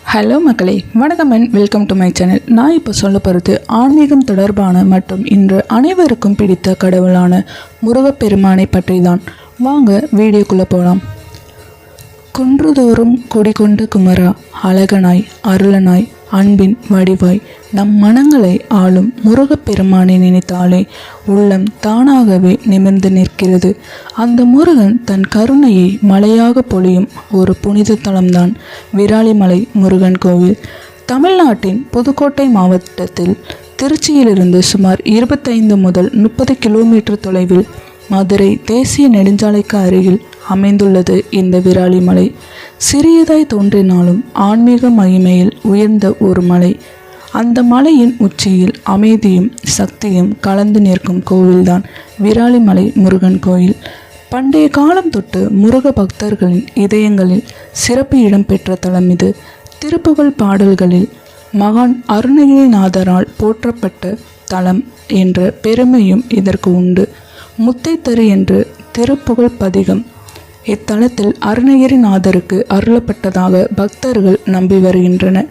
Hello மக்களே, வணக்கம் and welcome to my channel. நான் இப்போ சொல்ல போகிறது ஆன்மீகம் தொடர்பான மற்றும் இன்று அனைவருக்கும் பிடித்த கடவுளான முருகப்பெருமானை பற்றி தான். வாங்க வீடியோக்குள்ளே போகலாம். குன்றுதோறும் கொடிகொண்ட குமரா, அழகனாய் அருளனாய் அன்பின் வடிவாய் நம் மனங்களை ஆளும் முருகப்பெருமானை நினைத்தாலே உள்ளம் தானாகவே நிமிர்ந்து நிற்கிறது. அந்த முருகன் தன் கருணையை மலையாக பொழியும் ஒரு புனித தலம்தான் விராலிமலை முருகன் கோவில். தமிழ்நாட்டின் புதுக்கோட்டை மாவட்டத்தில் திருச்சியிலிருந்து சுமார் 25 முதல் 30 கிலோமீட்டர் தொலைவில் மதுரை தேசிய நெடுஞ்சாலைக்கு அருகில் அமைந்துள்ளது இந்த விராலிமலை. சிறியதாய் தோன்றினாலும் ஆன்மீக மகிமையில் உயர்ந்த ஒரு மலை. அந்த மலையின் உச்சியில் அமைதியும் சக்தியும் கலந்து நிற்கும் கோவில்தான் விராலிமலை முருகன் கோயில். பண்டைய காலம் தொட்டு முருக பக்தர்களின் இதயங்களில் சிறப்பு இடம் பெற்ற தலம் இது. திருப்புகழ் பாடல்களில் மகான் அருணகிரிநாதரால் போற்றப்பட்ட தலம் என்ற பெருமையும் இதற்கு உண்டு. முத்தைத்தரு என்று திருப்புகழ் பதிகம் இத்தலத்தில் அருணகிரிநாதருக்கு அருளப்பட்டதாக பக்தர்கள் நம்பி வருகின்றனர்.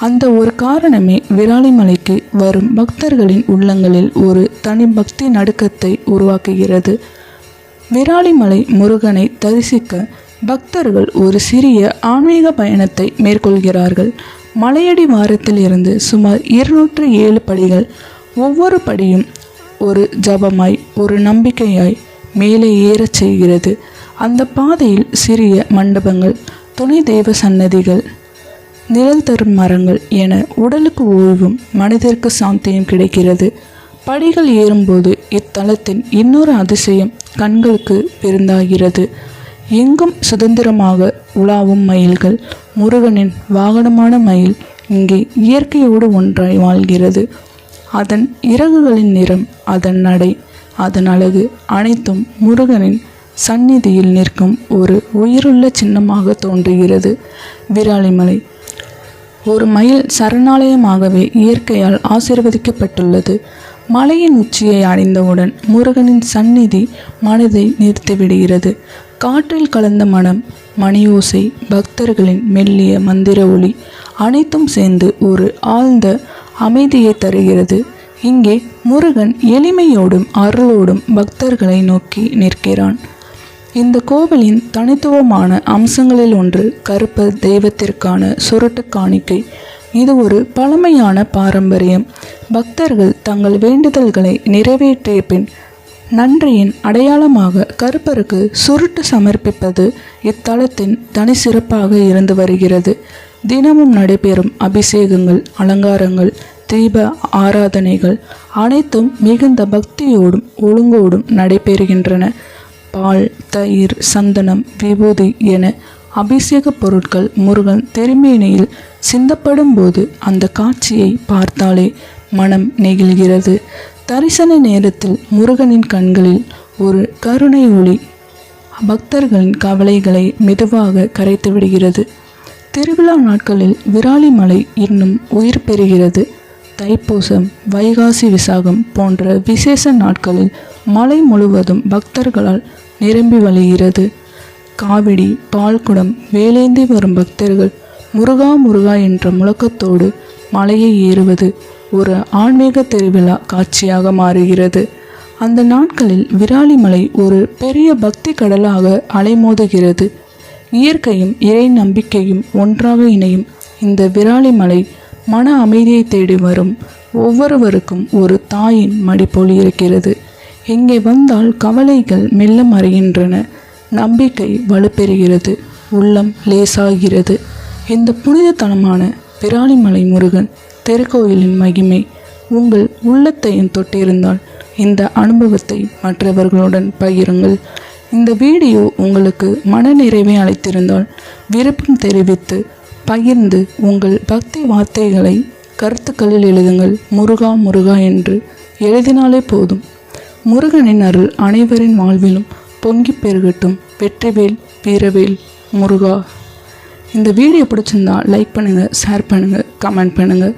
அந்த ஒரு காரணமே விராலிமலைக்கு வரும் பக்தர்களின் உள்ளங்களில் ஒரு தனி பக்தி நடுக்கத்தை உருவாக்குகிறது. விராலிமலை முருகனை தரிசிக்க பக்தர்கள் ஒரு சிறிய ஆன்மீக பயணத்தை மேற்கொள்கிறார்கள். மலையடி வாரத்தில் இருந்து சுமார் 207 படிகள். ஒவ்வொரு படியும் ஒரு ஜபமாய், ஒரு நம்பிக்கையாய் மேலே ஏறச் செய்கிறது. அந்த பாதையில் சிறிய மண்டபங்கள், துணை தெய்வ சன்னதிகள், நிழல் தரும் மரங்கள் என உடலுக்கு ஓய்வும் மனதிற்கு சாந்தியும் கிடைக்கிறது. படிகள் ஏறும்போது இத்தலத்தின் இன்னொரு அதிசயம் கண்களுக்கு விருந்தாகிறது. எங்கும் சுதந்திரமாக உலாவும் மயில்கள். முருகனின் வாகனமான மயில் இங்கே இயற்கையோடு ஒன்றாய் வாழ்கிறது. அதன் இறகுகளின் நிறம், அதன் நடை, அதன் அழகு அனைத்தும் முருகனின் சந்நிதியில் நிற்கும் ஒரு உயிருள்ள சின்னமாக தோன்றுகிறது. விராலிமலை ஒரு மயில் சரணாலயமாகவே இயற்கையால் ஆசீர்வதிக்கப்பட்டுள்ளது. மலையின் உச்சியை அடைந்தவுடன் முருகனின் சந்நிதி மனதை நிறுத்திவிடுகிறது. காற்றில் கலந்த மனம், மணியோசை, பக்தர்களின் மெல்லிய மந்திர ஒளி அனைத்தும் சேர்ந்து ஒரு ஆழ்ந்த அமைதியை தருகிறது. இங்கே முருகன் எளிமையோடும் அருளோடும் பக்தர்களை நோக்கி நிற்கிறான். இந்த கோவிலின் தனித்துவமான அம்சங்களில் ஒன்று கருப்பர் தெய்வத்திற்கான சுருட்டு காணிக்கை. இது ஒரு பழமையான பாரம்பரியம். பக்தர்கள் தங்கள் வேண்டுதல்களை நிறைவேற்றிய பின் நன்றியின் அடையாளமாக கருப்பருக்கு சுருட்டு சமர்ப்பிப்பது இத்தலத்தின் தனி சிறப்பாக இருந்து வருகிறது. தினமும் நடைபெறும் அபிஷேகங்கள், அலங்காரங்கள், தீப ஆராதனைகள் அனைத்தும் மிகுந்த பக்தியோடும் ஒழுங்கோடும் நடைபெறுகின்றன. பால், தயிர், சந்தனம், விபூதி என அபிஷேக பொருட்கள் முருகன் திருமேனியில் சிந்தப்படும் போது அந்த காட்சியை பார்த்தாலே மனம் நெகிழ்கிறது. தரிசன நேரத்தில் முருகனின் கண்களில் ஒரு கருணை ஒளி பக்தர்களின் கவலைகளை மெதுவாக கரைத்து விடுகிறது. திருவிழா நாட்களில் விராலிமலை இன்னும் உயிர் பெறுகிறது. தைப்பூசம், வைகாசி விசாகம் போன்ற விசேஷ நாட்களில் மலை முழுவதும் பக்தர்களால் நிரம்பி வழிகிறது. காவடி, பால்குடம் வேலேந்தி வரும் பக்தர்கள் முருகா முருகா என்ற முழக்கத்தோடு மலையை ஏறுவது ஒரு ஆன்மீக திருவிழா காட்சியாக மாறுகிறது. அந்த நாட்களில் விராலிமலை ஒரு பெரிய பக்தி கடலாக அலைமோதுகிறது. இயற்கையும் இறை நம்பிக்கையும் ஒன்றாக இணையும் இந்த விராலிமலை மன அமைதியை தேடி வரும் ஒவ்வொருவருக்கும் ஒரு தாயின் மடி போல் இருக்கிறது. இங்கே வந்தால் கவலைகள் மெல்ல மறைகின்றன, நம்பிக்கை வலுப்பெறுகிறது, உள்ளம் லேசாகிறது. இந்த புனித தலமான விராலிமலை முருகன் திருக்கோயிலின் மகிமை உங்கள் உள்ளத்தையும் தொட்டிருந்தால் இந்த அனுபவத்தை மற்றவர்களுடன் பகிருங்கள். இந்த வீடியோ உங்களுக்கு மனநிறைவை அளித்திருந்தால் விருப்பம் தெரிவித்து பகிர்ந்து உங்கள் பக்தி வார்த்தைகளை கருத்துக்களில் எழுதுங்கள். முருகா முருகா என்று எழுதினாலே போதும். முருகனின் அருள் அனைவரின் வாழ்விலும் பொங்கி பெருகட்டும். வெற்றிவேல் வீரவேல் முருகா. இந்த வீடியோ பிடிச்சிருந்தா லைக் பண்ணுங்கள், ஷேர் பண்ணுங்கள், கமெண்ட் பண்ணுங்கள்.